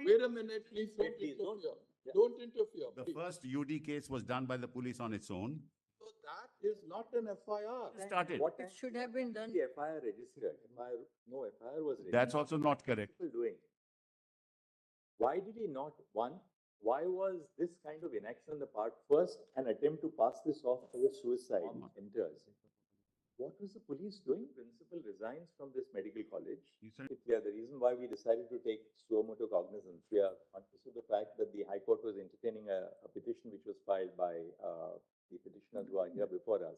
Wait a minute, please don't Please, don't- interfere. yeah. Don't interfere. The please. first UD case was done by the police on its own. So that is not an FIR. Started. What It should have been done. the FIR registered? No FIR was registered. That's also not correct. People doing. Why did he not? One, why was this kind of inaction on the part? First, an attempt to pass this off as a suicide enters. What was the police doing? Principal resigns from this medical college. Yeah, the reason why we decided to take suo motu cognizance, we are conscious of the fact that the High Court was entertaining a petition which was filed by the petitioners who are here before us,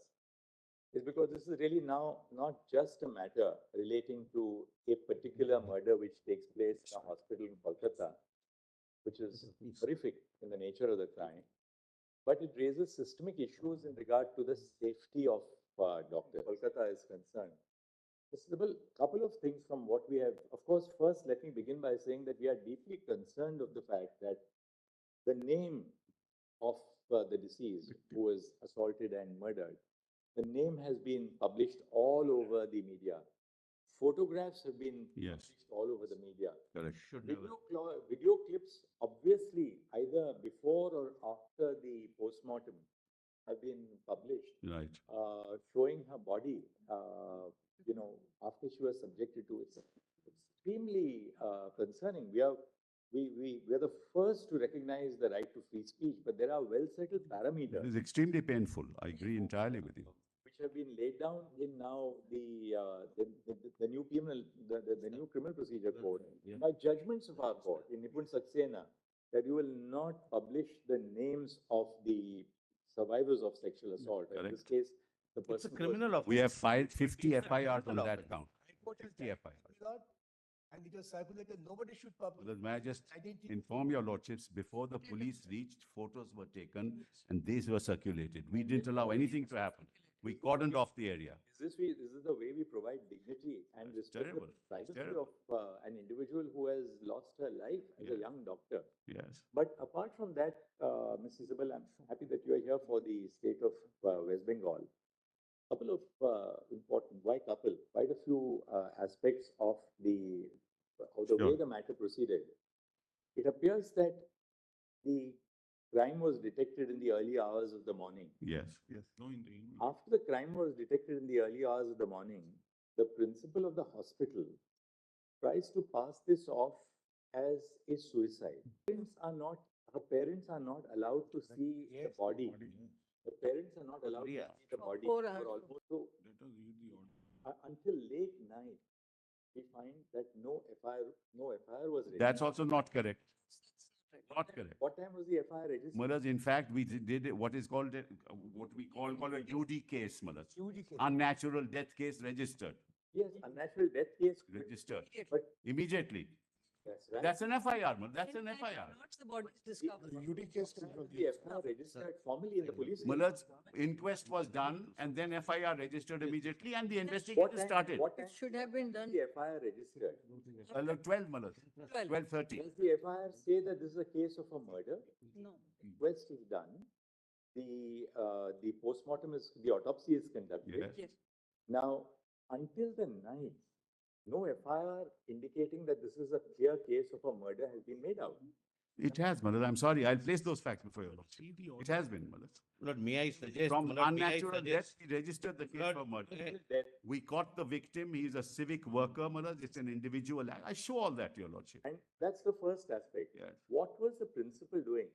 is because this is really now not just a matter relating to a particular murder which takes place in a hospital in Kolkata, which is horrific in the nature of the crime, but it raises systemic issues in regard to the safety of doctors. Kolkata is concerned. A couple of things from what we have. Of course, first, let me begin by saying that we are deeply concerned of the fact that the name of the deceased who was assaulted and murdered, the name has been published all over the media. Photographs have been Yes. published all over the media. Correct. Video clips, obviously, either before or after the postmortem, have been published, Right. showing her body, after she was subjected to it. Extremely concerning. We are the first to recognize the right to free speech, but there are well-settled It parameters is extremely painful. I agree entirely with you. which have been laid down in now the new criminal procedure code by judgments of our court in Nipun Saxena, that you will not publish the names of the survivors of sexual assault. In this case, the person It's a was- criminal offense. We have filed 50 FIRs on that count. High Court has 50 done FIRs. that, and it was circulated, nobody should publish. Well, may I just Identity. inform your lordships, before the police reached, photos were taken and these were circulated. We didn't allow anything to happen. We cordoned off the area. This is the way we provide dignity and It's respect terrible. the It's privacy terrible. of an individual who has lost her life as a Yeah. young doctor. Yes. But apart from that, Ms. Isabel, I'm happy that you are here for the state of West Bengal. Couple of quite a few aspects of the way Sure. the matter proceeded. It appears that the crime was detected in the early hours of the morning. Yes. Yes. No, in the evening. After the crime was detected in the early hours of the morning, the principal of the hospital tries to pass this off as a suicide. Her parents are not allowed to see the body. The parents are not allowed to Yeah. see the body For for hours. almost so Let us read the order. until late night. We find that no FIR was registered. That's also not correct. Not correct. What time was the FIR registered? Mullahs, in fact, we did what is called, what we call a UD case, Mullahs. UG case. Unnatural death case registered. Yes, unnatural death case. Registered. But Immediately. that's right. That's an FIR, Mullah. That's an And FIR. Once the body is discovered. The UD case. The FIR registered formally in the police. Mullah's inquest was done and then FIR registered immediately and the What investigation time- started. What time It should have been done. the FIR registered? 12 Mullahs, 12. 12:30. Does the FIR say that this is a case of a murder? No. Inquest is done. The postmortem is, the autopsy is conducted. Yes. Yes. Now, until the night, no FIR indicating that this is a clear case of a murder has been made out. It has, Mullah. I'm sorry. I'll place those facts before you. See the It order. has been, Mullah. Lord, may I suggest? From Lord, may I unnatural death, suggest- we registered the case Lord, for murder. okay. That, We caught the victim. He is a civic worker, Mullah. It's an individual act. I show all that, your lordship. and that's the first aspect. Yes. What was the principal doing?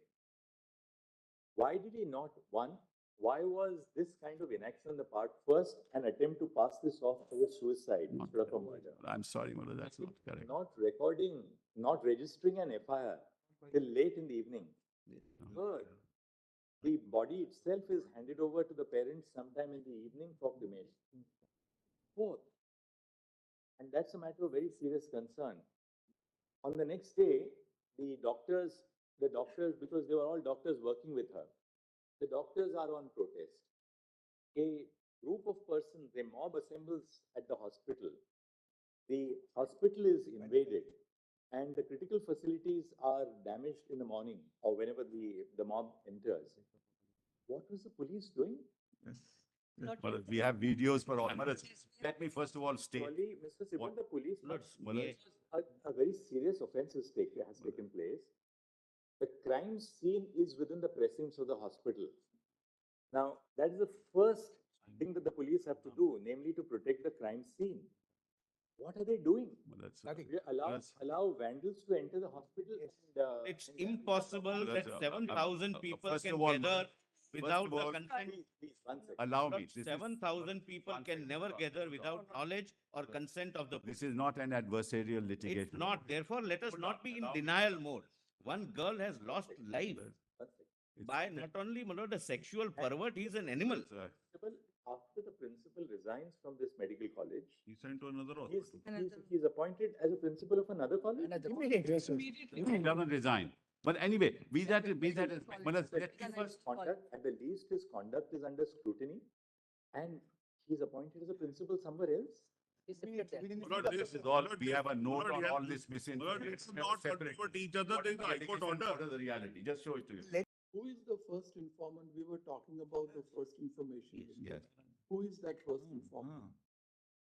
Why did he not, why was this kind of inaction on the part, first, an attempt to pass this off as a suicide Not instead of a murder? I'm sorry, Mullah. That's not correct. Not registering an FIR till late in the evening. Third, the body itself is handed over to the parents sometime in the evening for cremation. Fourth, and that's a matter of very serious concern. On the next day, the doctors, because they were all doctors working with her, the doctors are on protest. A group of persons, a mob assembles at the hospital. The hospital is invaded and the critical facilities are damaged in the morning or whenever the mob enters. What was the police doing? Yes. Not Mullah, yet. we have videos for all. Mullah, let me first of all state. Surely, Mr. Sibal, What- the police. Lord, Mullah, may a very serious offense has taken place. The crime scene is within the precincts of the hospital. Now, that is the first thing that the police have to do, namely to protect the crime scene. What are they doing? Well, that's, Nothing. They allow vandals to enter the hospital and, It's and vandals impossible are- that 7,000 people first can of all, gather without of the all- consent. Please, one second. allow me. This is- 7,000 people can never gather without knowledge or consent of the This police. is not an adversarial litigation. It's not, therefore, let us not be in denial mode. One girl has lost life One second. by not only, my lord, a sexual pervert, he's an animal. Principal, after the principal resigns from this medical college, He sent to another he's, hospital. he's appointed as a principal of another college? Immediate. He doesn't resign. But anyway, be that as, well, let me His conduct, at the least, his conduct is under scrutiny, and he's appointed as a principal somewhere else. This is all, we have a note on all this misinformation. Let's not contradict each other, there is a high court order. What is the reality? Just show it to you. Who is the first informant? We were talking about the first information. Yes. Who is that first informant?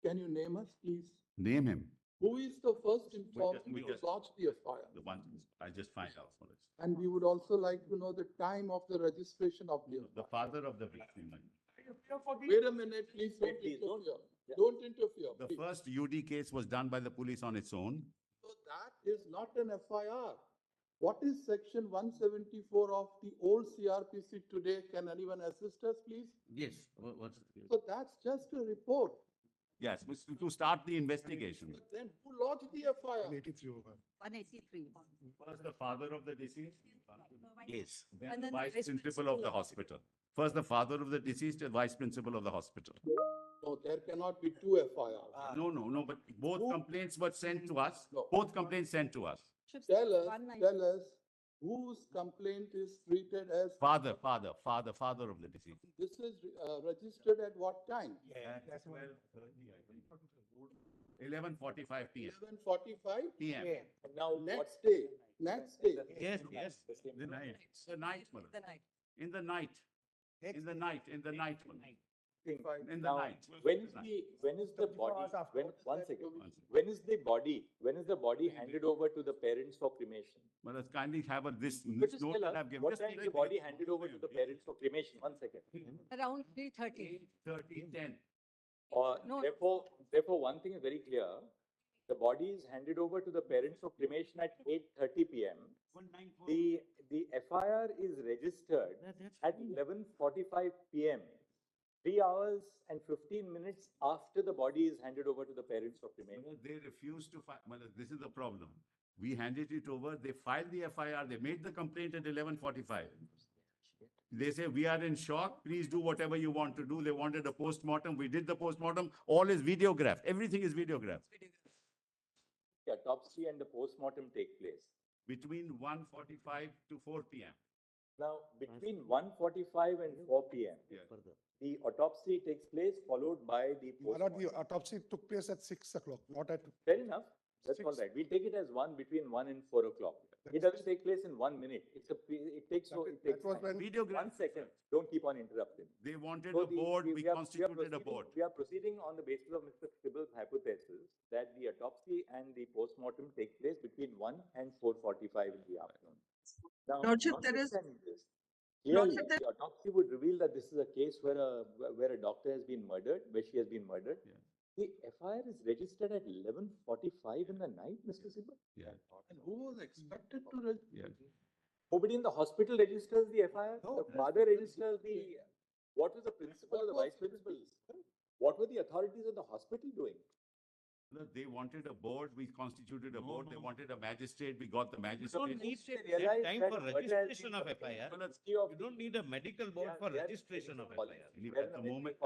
Can you name us, please? Name him, Who is the first informant we who just- lodged the FIR? the one, I just find out for us. And we would also like to know the time of the registration of the The FIR. father of the victim. Wait a minute, please don't Please, don't- interfere. yeah. Don't interfere. The please. first UD case was done by the police on its own. So that is not an FIR. What is section 174 of the old CRPC today? Can anyone assist us, please? Yes, what's? So that's just a report. Yes, to start the investigation. But then who lodged the FIR? 183. First, the father of the deceased. Yes. Then And the then vice vice principal of the hospital. First, the father of the deceased and vice principal of the hospital. No, there cannot be two FIRs. No, but both complaints were sent to us. No. Both complaints sent to us. Tell us whose complaint is treated as, Father of the deceased. this is registered at what time? That's one. 11:45 PM. 11:45? PM. And now, Next day, next day. Yes, yes. The night. The night, Malak. The night. In the night. In the night, Malak. In the Now, night. when is the 24 body, hours after. when, one second, when is the body handed over to the parents for cremation? But let's kindly have this Could you just note tell that us I've given. what Just time the body handed over to the parents for cremation? One second. Around 3:30. 30:10. No. Therefore, one thing is very clear. The body is handed over to the parents for cremation at 8:30 PM. The FIR is registered at 11:45 PM. 3 hours and 15 minutes after the body is handed over to the parents for cremation. Well, they refused to file, well, this is the problem. We handed it over, they filed the FIR, they made the complaint at 11:45. They say, we are in shock, please do whatever you want to do. They wanted a postmortem, we did the postmortem, all is videographed, everything is videographed. The autopsy and the postmortem take place. Between 1:45 to 4 PM. Now, between 1:45 and 4 PM, the autopsy takes place, followed by the My lord, postmortem. the autopsy took place at 6 o'clock, not at. Fair enough, that's all Six. right. We'll take it as between 1 and 4 o'clock. It doesn't take place in 1 minute. It takes That was time. when. Videograph, 1 second, don't keep on interrupting. they wanted So a board, we constituted a board. We are proceeding on the basis of Mr. Sibal's hypothesis that the autopsy and the postmortem take place between 1 and 4:45 in the afternoon. Now, Lordship, there is- notwithstanding this, clearly, Lordship, there- the autopsy would reveal that this is a case where a doctor has been murdered, where she has been murdered. Yeah. The FIR is registered at 11:45 in the night, Mr. Sibal. Yeah, And who was expected to yeah. Nobody in the hospital registers the FIR. No. The father registers the, what was the principal or the vice principal? What were the authorities of the hospital doing? No, they wanted a board, we constituted a board, they wanted a magistrate, we got the You magistrate. don't need They that realized time that for murder has registration been of committed. FIR. Well, let's see of You don't need a medical board Yeah, for they are registration of medical FIR. college. At the moment,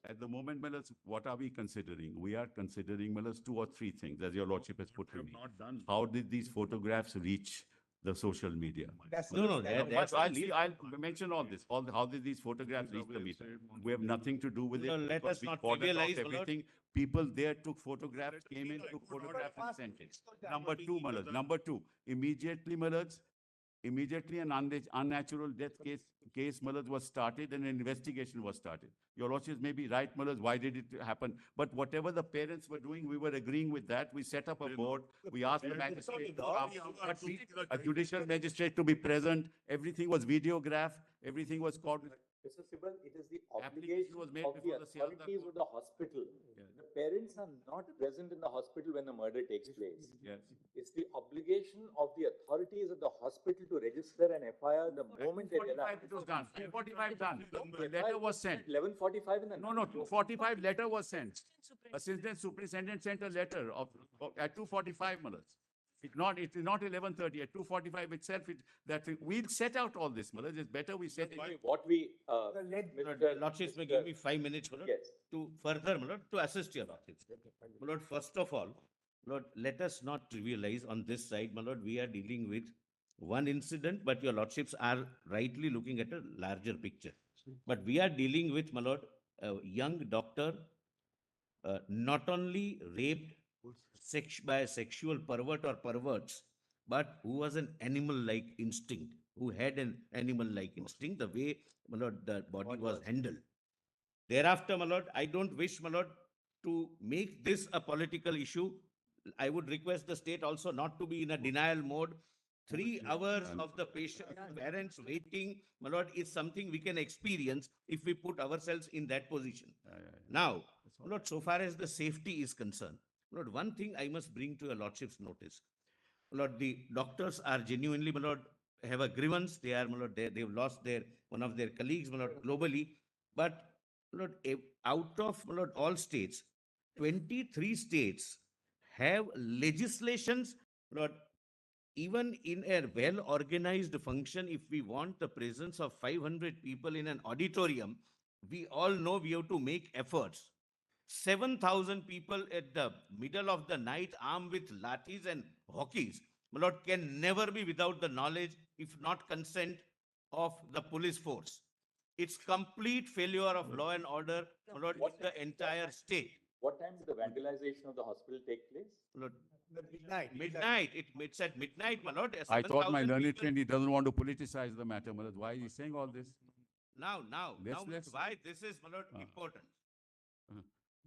at the moment, Melas, what are we considering? We are considering, Melas, 2 or 3 things, as your lordship has put to me. Not done. How did these photographs reach the social media? That's- No, that's. I'll mention all this, how did these photographs reach the media? We have nothing to do with it. No, let because us we not ordered out trivialize, my lord. everything. People there took photographs, came in, took photographs and sent it. Number 2, Malad, immediately, Malad, immediately an unnatural death case, Malad, was started and an investigation was started. Your lordships may be right, Malad, why did it happen? But whatever the parents were doing, we were agreeing with that. We set up a board. We asked the magistrate to come, a judicial magistrate to be present. Everything was videographed. Everything was called. Mr. Sibal, it is the Application obligation was made of the before the Sialda authorities court. of the hospital. The parents are not present in the hospital when the murder takes place. Yes. It's the obligation of the authorities of the hospital to register an FIR the moment they realize. 2:45 it was done. 2:45 done. The letter was sent. 11:45 in the No, night. no, 2:45 letter was sent. Assistant superintendent sent a letter at 2:45 minutes. It is not 11:30, at 2:45 itself, we'll set out all this, Malad. It's better we set it. What we, Mr. Lordships may give me 5 minutes, my lord, Yes. to further, my lord, to assist your lordships. My lord, first of all, Lord, let us not trivialize on this side, my lord, we are dealing with one incident, but your lordships are rightly looking at a larger picture. But we are dealing with, my lord, a young doctor, not only raped by a sexual pervert or perverts, but who was an animal-like instinct, who had an animal-like instinct, the way, my lord, the body was handled. Thereafter, my lord, I don't wish, my lord, to make this a political issue. I would request the state also not to be in a denial mode. 3 hours of the patient, parents waiting, my lord, is something we can experience if we put ourselves in that position. Now, my lord, so far as the safety is concerned, my lord, one thing I must bring to your lordship's notice. My lord, the doctors are genuinely, my lord, have a grievance. They are, my lord, they've lost one of their colleagues, my lord, globally. But, my lord, out of, my lord, all states, 23 states have legislations, my lord, even in a well-organized function, if we want the presence of 500 people in an auditorium, we all know we have to make efforts. 7,000 people at the middle of the night armed with lathis and hockeys, my lord, can never be without the knowledge, if not consent, of the police force. It's complete failure of law and order, my lord, in the entire state. What time did the vandalization of the hospital take place? My lord, Midnight. midnight, it's at midnight, my lord. I thought my 7,000 learned people- friend, he doesn't want to politicize the matter, Malad. Why is he saying all this? Now, Let's- why this is, my lord, Ah. important.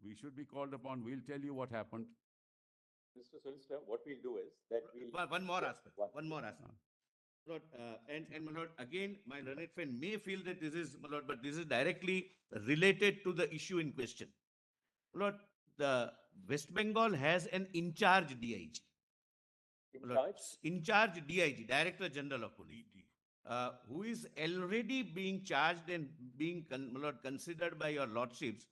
We should be called upon. We'll tell you what happened. Mr. Solicitor, what we'll do is that we'll. One more Yeah, aspect, one. one more aspect. Lord, and my lord, again, my learned friend may feel that this is, my lord, but this is directly related to the issue in question. Lord, the West Bengal has an in charge DIG. In My lord, charge? in charge DIG, Director General of Police, who is already being charged and being my lord, considered by your lordships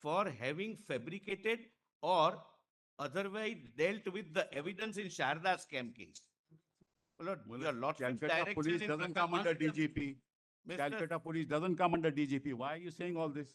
for having fabricated or otherwise dealt with the evidence in Sharda scam case. My lord, your lordship's Calcutta direction police in doesn't come under Mr. DGP. Mr. Calcutta police doesn't come under DGP. Why are you saying all this?